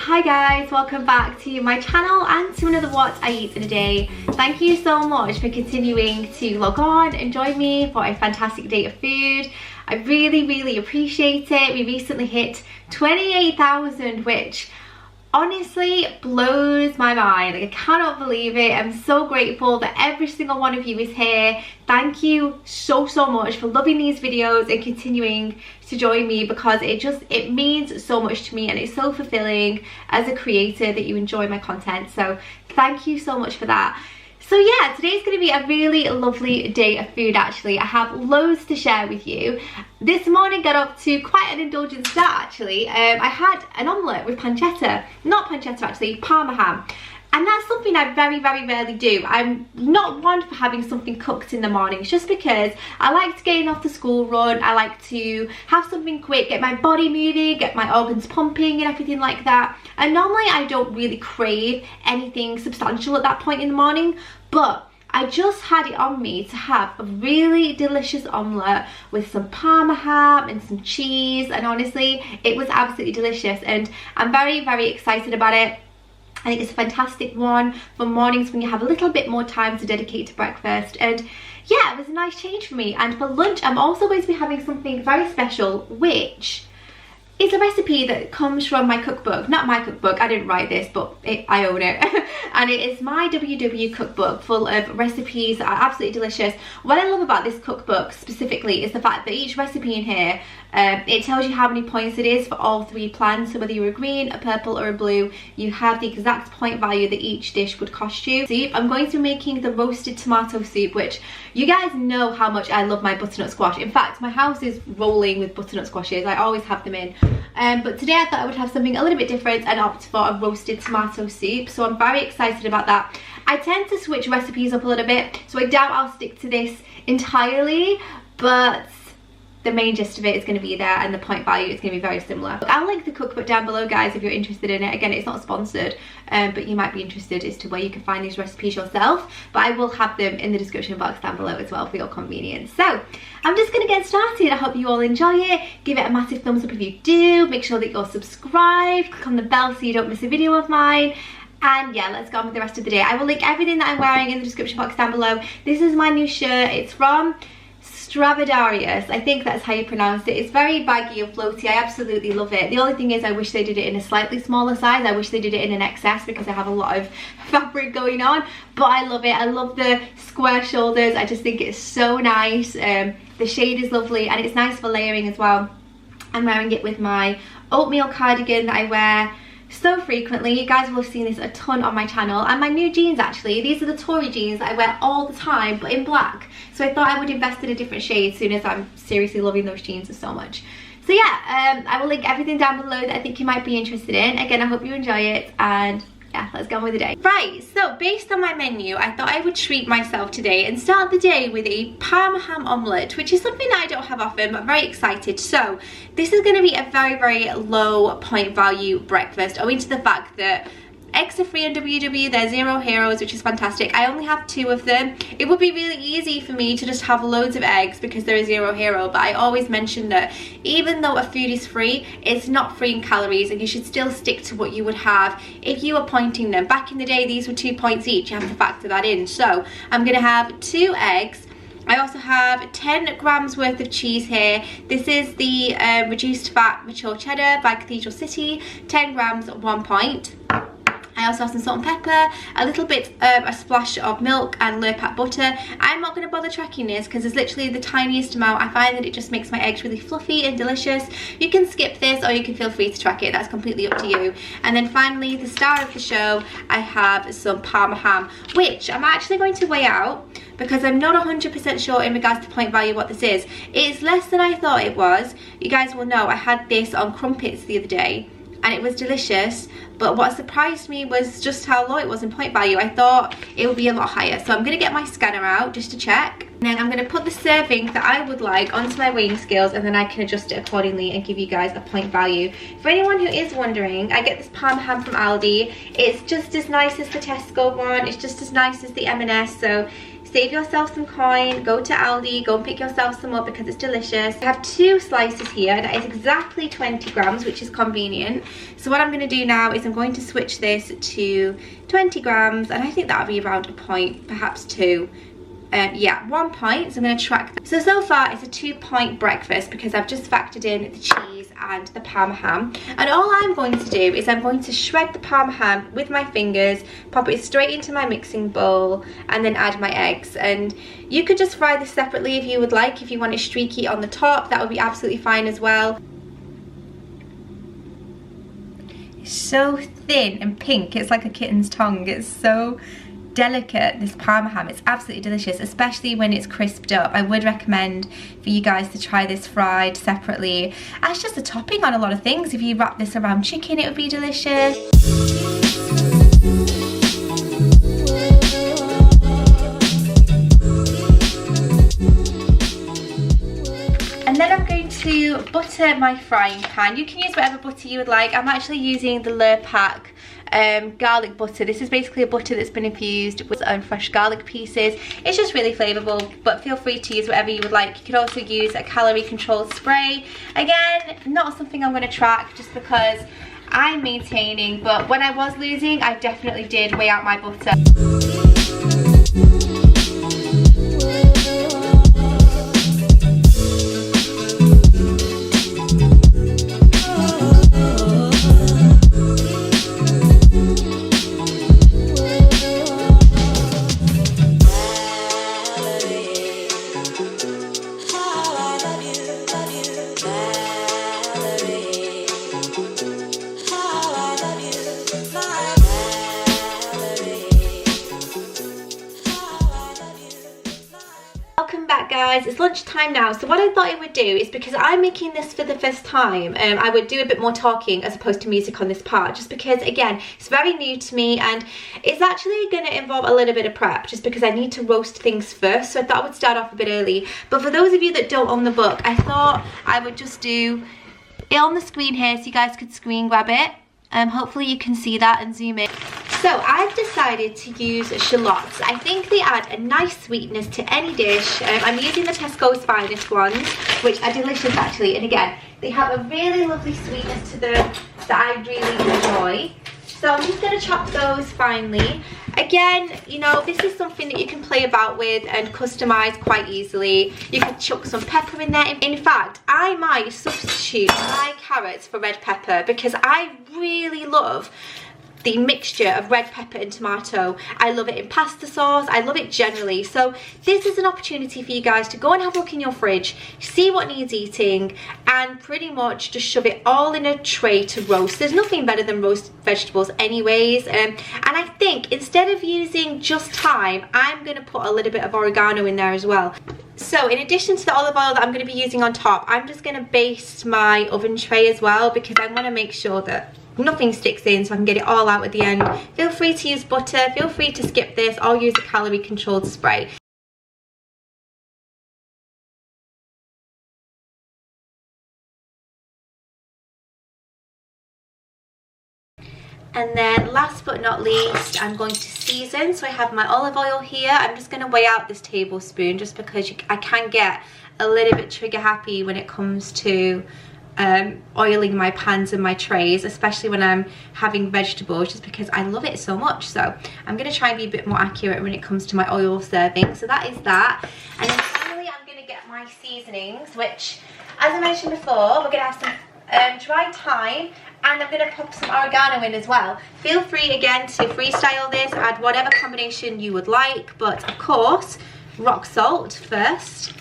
Hi guys, welcome back to my channel and to another What I Eat in a Day. Thank you so much for continuing to log on and join me for a fantastic day of food. I really appreciate it. We recently hit 28,000, which honestly blows my mind. Like, I cannot believe it. I'm so grateful that every single one of you is here. Thank you so much for loving these videos and continuing to join me, because it means so much to me and it's so fulfilling as a creator that you enjoy my content. So thank you so much for that. So yeah, today's going to be a really lovely day of food actually. I have loads to share with you. This morning got up to quite an indulgent start actually. I had an omelette with pancetta. Not pancetta actually, Parma ham. And that's something I very rarely do. I'm not one for having something cooked in the mornings, just because I like to get in off the school run. I like to have something quick, get my body moving, get my organs pumping and everything like that. And normally I don't really crave anything substantial at that point in the morning, but I just had it on me to have a really delicious omelette with some Parma ham and some cheese, and honestly it was absolutely delicious and I'm very excited about it. I think it's a fantastic one for mornings when you have a little bit more time to dedicate to breakfast. And yeah, it was a nice change for me. And for lunch, I'm also going to be having something very special, which is a recipe that comes from my cookbook. Not my cookbook, I didn't write this, but I own it. And it is my WW cookbook full of recipes that are absolutely delicious. What I love about this cookbook specifically is the fact that each recipe in here, it tells you how many points it is for all three plans. So whether you're a green, a purple or a blue, you have the exact point value that each dish would cost you. Soup, I'm going to be making the roasted tomato soup, which you guys know how much I love my butternut squash. In fact, my house is rolling with butternut squashes. I always have them in. But today I thought I would have something a little bit different and opt for a roasted tomato soup. So I'm very excited about that. I tend to switch recipes up a little bit, so I doubt I'll stick to this entirely, but the main gist of it is going to be there and the point value is going to be very similar. I'll link the cookbook down below guys if you're interested in it. Again, it's not sponsored, but you might be interested as to where you can find these recipes yourself, but I will have them in the description box down below as well for your convenience. So I'm just going to get started. I hope you all enjoy it. Give it a massive thumbs up if you do. Make sure that you're subscribed, click on the bell so you don't miss a video of mine. And yeah, let's go on with the rest of the day. I will link everything that I'm wearing in the description box down below. This is my new shirt. It's from Stradivarius, I think that's how you pronounce it. It's very baggy and floaty. I absolutely love it. The only thing is I wish they did it in a slightly smaller size. I wish they did it in an XS because I have a lot of fabric going on, but I love it. I love the square shoulders. I just think it's so nice. The shade is lovely and it's nice for layering as well. I'm wearing it with my oatmeal cardigan that I wear so frequently. You guys will have seen this a ton on my channel, and my new jeans actually. These are the Tory jeans that I wear all the time but in black, so I thought I would invest in a different shade soon as I'm seriously loving those jeans so much. So yeah, I will link everything down below that I think you might be interested in. Again, I hope you enjoy it, and yeah, let's go on with the day. Right, so based on my menu, I thought I would treat myself today and start the day with a Parma ham omelette, which is something that I don't have often, but I'm very excited. So this is going to be a very low point value breakfast, owing to the fact that eggs are free on WW, they're 0 heroes, which is fantastic. I only have 2 of them. It would be really easy for me to just have loads of eggs because they're a 0 hero, but I always mention that even though a food is free, it's not free in calories, and you should still stick to what you would have if you were pointing them. Back in the day, these were 2 points each. You have to factor that in. So I'm going to have 2 eggs. I also have 10 grams worth of cheese here. This is the reduced fat mature cheddar by Cathedral City, 10 grams, 1 point. I also have some salt and pepper, a little bit, a splash of milk and Lurpak butter. I'm not going to bother tracking this because it's literally the tiniest amount. I find that it just makes my eggs really fluffy and delicious. You can skip this or you can feel free to track it. That's completely up to you. And then finally, the star of the show, I have some Parma ham, which I'm actually going to weigh out because I'm not 100% sure in regards to point value what this is. It's less than I thought it was. You guys will know I had this on crumpets the other day and it was delicious, but what surprised me was just how low it was in point value. I thought it would be a lot higher, so I'm going to get my scanner out just to check, and then I'm going to put the serving that I would like onto my weighing scales, and then I can adjust it accordingly and give you guys a point value. For anyone who is wondering, I get this Parma ham from Aldi. It's just as nice as the Tesco one, it's just as nice as the M&S, so it's save yourself some coin, go to Aldi, go and pick yourself some up because it's delicious. I have 2 slices here, that is exactly 20 grams, which is convenient. So what I'm going to do now is I'm going to switch this to 20 grams, and I think that'll be around a point, perhaps 2. Yeah, 1 point, so I'm going to track that. So far it's a 2-point breakfast because I've just factored in the cheese and the Parma ham. And all I'm going to do is I'm going to shred the Parma ham with my fingers, pop it straight into my mixing bowl, and then add my eggs. And you could just fry this separately if you would like. If you want it streaky on the top, that would be absolutely fine as well. It's so thin and pink, it's like a kitten's tongue. It's so delicate, this Parma ham. It's absolutely delicious, especially when it's crisped up. I would recommend for you guys to try this fried separately as just a topping on a lot of things. If you wrap this around chicken, it would be delicious. And then I'm going to butter my frying pan. You can use whatever butter you would like. I'm actually using the Lurpak garlic butter. This is basically a butter that's been infused with fresh garlic pieces. It's just really flavourful, but feel free to use whatever you would like. You could also use a calorie controlled spray. Again, not something I'm going to track just because I'm maintaining, but when I was losing, I definitely did weigh out my butter. Guys, it's lunchtime now, so what I thought I would do is, because I'm making this for the first time, I would do a bit more talking as opposed to music on this part, just because again it's very new to me and it's actually going to involve a little bit of prep just because I need to roast things first. So I thought I would start off a bit early, but for those of you that don't own the book, I thought I would just do it on the screen here so you guys could screen grab it. Hopefully you can see that and zoom in. So I've decided to use shallots. I think they add a nice sweetness to any dish. I'm using the Tesco's Finest ones, which are delicious actually. And again, they have a really lovely sweetness to them that I really enjoy. So I'm just going to chop those finely. Again, you know, this is something that you can play about with and customize quite easily. You could chuck some pepper in there. In fact, I might substitute my carrots for red pepper because I really love the mixture of red pepper and tomato. I love it in pasta sauce, I love it generally. So this is an opportunity for you guys to go and have a look in your fridge, see what needs eating, and pretty much just shove it all in a tray to roast. There's nothing better than roast vegetables anyways. And I think instead of using just thyme, I'm going to put a little bit of oregano in there as well. So in addition to the olive oil that I'm going to be using on top, I'm just going to baste my oven tray as well because I want to make sure that nothing sticks in so I can get it all out at the end. Feel free to use butter, feel free to skip this, or use a calorie controlled spray. And then last but not least, I'm going to season. So I have my olive oil here. I'm just going to weigh out this tablespoon just because I can get a little bit trigger happy when it comes to oiling my pans and my trays, especially when I'm having vegetables, just because I love it so much. So I'm going to try and be a bit more accurate when it comes to my oil serving. So that is that. And then finally I'm going to get my seasonings, which, as I mentioned before, we're going to have some dried thyme, and I'm going to pop some oregano in as well. Feel free again to freestyle this, add whatever combination you would like, but of course rock salt first,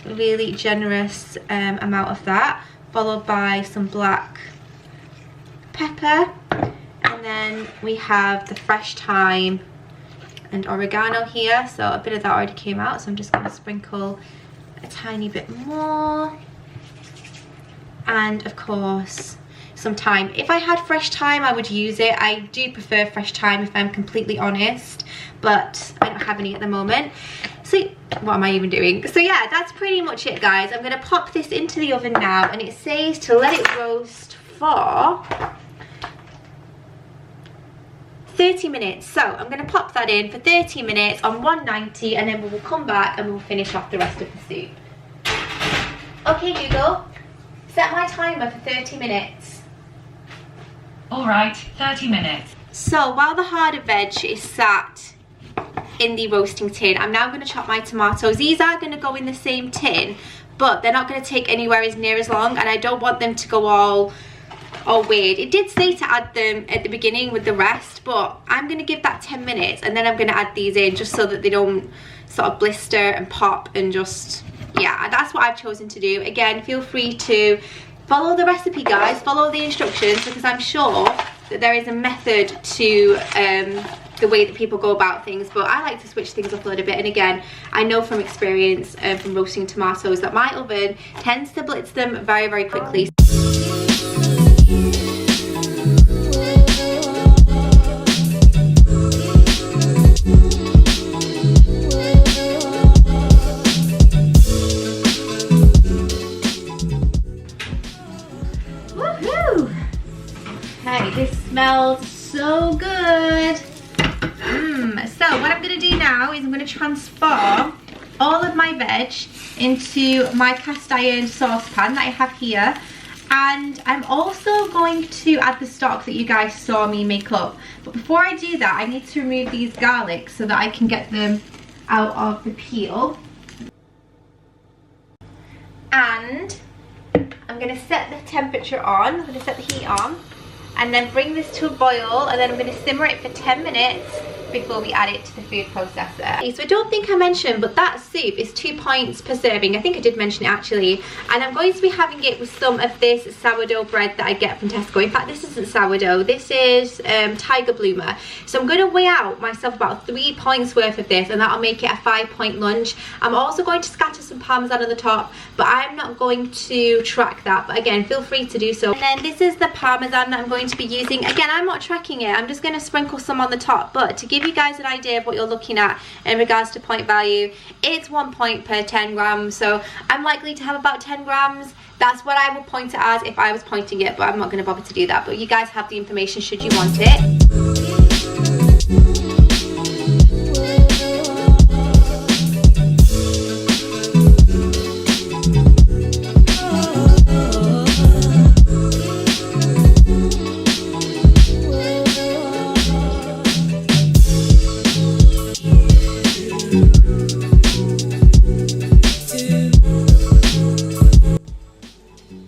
a really generous amount of that, followed by some black pepper, and then we have the fresh thyme and oregano here. So a bit of that already came out, so I'm just going to sprinkle a tiny bit more, and of course some thyme. If I had fresh thyme, I would use it. I do prefer fresh thyme if I'm completely honest, but I don't have any at the moment. So what am I even doing? So yeah, that's pretty much it, guys. I'm going to pop this into the oven now, and it says to let it roast for 30 minutes. So I'm going to pop that in for 30 minutes on 190, and then we will come back and we'll finish off the rest of the soup. Okay Google, set my timer for 30 minutes. Alright, 30 minutes. So while the harder veg is sat in the roasting tin, I'm now going to chop my tomatoes. These are going to go in the same tin, but they're not going to take anywhere as near as long, and I don't want them to go all weird. It did say to add them at the beginning with the rest, but I'm going to give that 10 minutes and then I'm going to add these in just so that they don't sort of blister and pop, and just, yeah, that's what I've chosen to do. Again, feel free to follow the recipe, guys, follow the instructions, because I'm sure that there is a method to the way that people go about things, but I like to switch things up a little bit. And again, I know from experience from roasting tomatoes that my oven tends to blitz them very, very quickly. Woohoo! Hey, this smells so good. So what I'm going to do now is I'm going to transform all of my veg into my cast iron saucepan that I have here, and I'm also going to add the stock that you guys saw me make up. But before I do that, I need to remove these garlics so that I can get them out of the peel. And I'm going to set the temperature on, I'm going to set the heat on, and then bring this to a boil, and then I'm going to simmer it for 10 minutes before we add it to the food processor. Okay, so I don't think I mentioned, but that soup is 2 points per serving. I think I did mention it actually. And I'm going to be having it with some of this sourdough bread that I get from Tesco. In fact, this isn't sourdough, this is Tiger Bloomer. So I'm going to weigh out myself about 3 points worth of this, and that'll make it a 5-point lunch. I'm also going to scatter some Parmesan on the top, but I'm not going to track that. But again, feel free to do so. And then this is the Parmesan that I'm going to be using. Again, I'm not tracking it, I'm just going to sprinkle some on the top. But to give you guys an idea of what you're looking at in regards to point value, it's 1 point per 10 grams, so I'm likely to have about 10 grams. That's what I would point it as if I was pointing it, but I'm not going to bother to do that. But you guys have the information should you want it.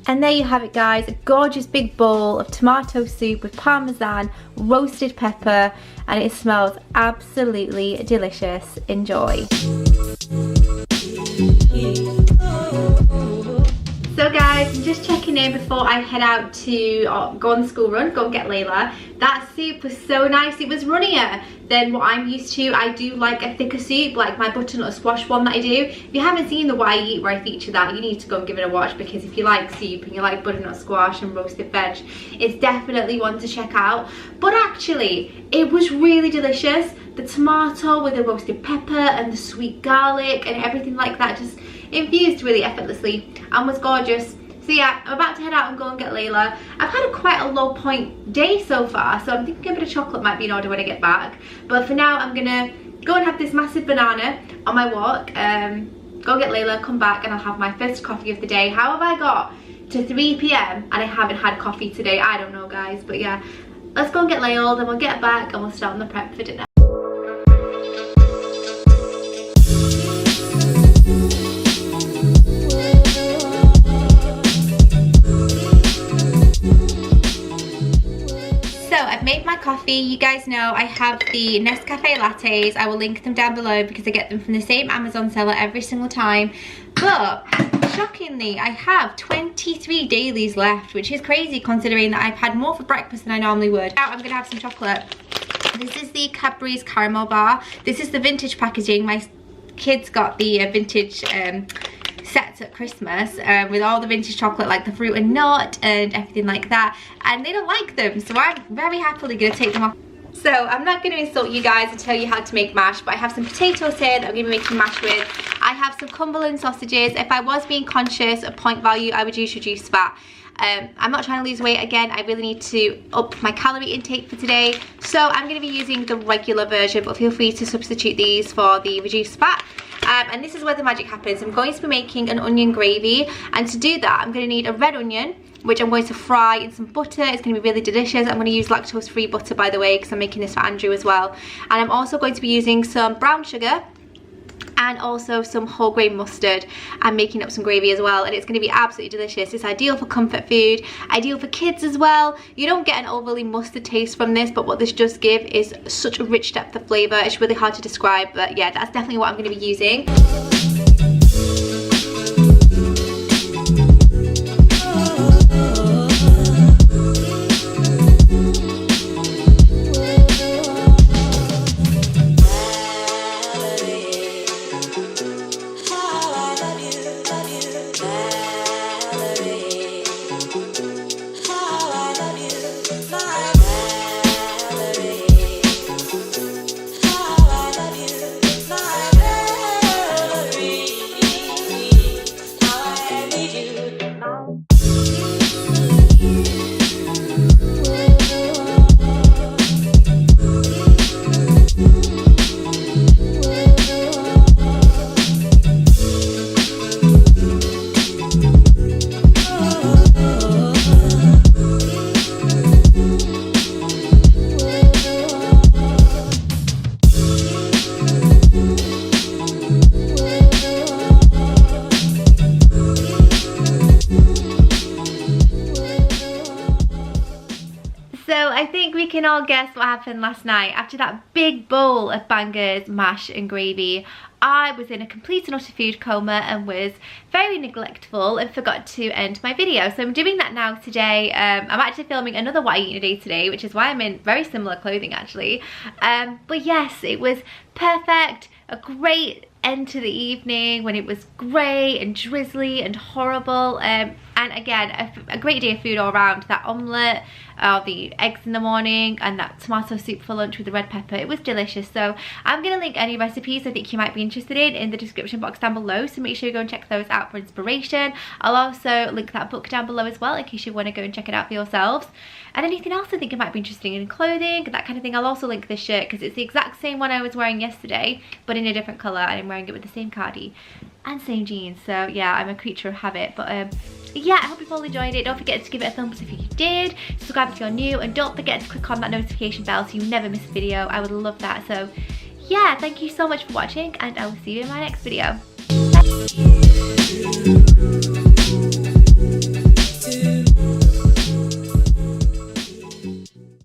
And there you have it, guys, a gorgeous big bowl of tomato soup with Parmesan, roasted pepper, and it smells absolutely delicious. Enjoy. So guys, I'm just checking in before I head out to go on the school run, go and get Layla. That soup was so nice. It was runnier than what I'm used to. I do like a thicker soup, like my butternut squash one that I do. If you haven't seen the What I Eat where I feature that, you need to go and give it a watch, because if you like soup and you like butternut squash and roasted veg, it's definitely one to check out. But actually, it was really delicious. The tomato with the roasted pepper and the sweet garlic and everything like that just infused really effortlessly and was gorgeous. So yeah, I'm about to head out and go and get Layla. I've had quite a low point day so far, so I'm thinking a bit of chocolate might be in order when I get back. But for now, I'm gonna go and have this massive banana on my walk, go get Layla, come back, and I'll have my first coffee of the day. How have I got to 3 PM and I haven't had coffee today? I don't know, guys, but yeah. Let's go and get Layla, then we'll get back and we'll start on the prep for dinner. I've made my coffee. You guys know I have the Nescafe lattes. I will link them down below because I get them from the same Amazon seller every single time. But shockingly, I have 23 dailies left, which is crazy considering that I've had more for breakfast than I normally would. Now I'm gonna have some chocolate. This is the Cadbury's caramel bar. This is the vintage packaging. My kids got the vintage sets at Christmas with all the vintage chocolate, like the fruit and nut and everything like that, and they don't like them, so I'm very happily going to take them off. So I'm not going to insult you guys and tell you how to make mash, but I have some potatoes here that I'm going to be making mash with. I have some Cumberland sausages. If I was being conscious of point value, I would use reduced fat. I'm not trying to lose weight again. I really need to up my calorie intake for today. So I'm going to be using the regular version, but feel free to substitute these for the reduced fat. And this is where the magic happens. I'm going to be making an onion gravy, and to do that I'm going to need a red onion, which I'm going to fry in some butter. It's going to be really delicious. I'm going to use lactose-free butter, by the way, because I'm making this for Andrew as well. And I'm also going to be using some brown sugar and also some whole grain mustard. I'm making up some gravy as well, and it's going to be absolutely delicious. It's ideal for comfort food, ideal for kids as well. You don't get an overly mustard taste from this, but what this does give is such a rich depth of flavour. It's really hard to describe, but yeah, that's definitely what I'm going to be using. I think we can all guess what happened last night. After that big bowl of bangers, mash and gravy, I was in a complete and utter food coma and was very neglectful and forgot to end my video. So I'm doing that now today. I'm actually filming another What I Eat in a Day today, which is why I'm in very similar clothing actually. But yes, it was perfect. A great end to the evening when it was grey and drizzly and horrible. And again, a great day of food all around. That omelette, the eggs in the morning, and that tomato soup for lunch with the red pepper. It was delicious. So I'm going to link any recipes I think you might be interested in the description box down below. So make sure you go and check those out for inspiration. I'll also link that book down below as well in case you want to go and check it out for yourselves. And anything else I think it might be interesting in clothing, that kind of thing. I'll also link this shirt because it's the exact same one I was wearing yesterday, but in a different colour, and I'm wearing it with the same cardi and same jeans. So yeah, I'm a creature of habit. But yeah, I hope you've all enjoyed it. Don't forget to give it a thumbs up if you did, subscribe if you're new, and don't forget to click on that notification bell so you never miss a video. I would love that. So yeah, thank you so much for watching, and I will see you in my next video. Bye.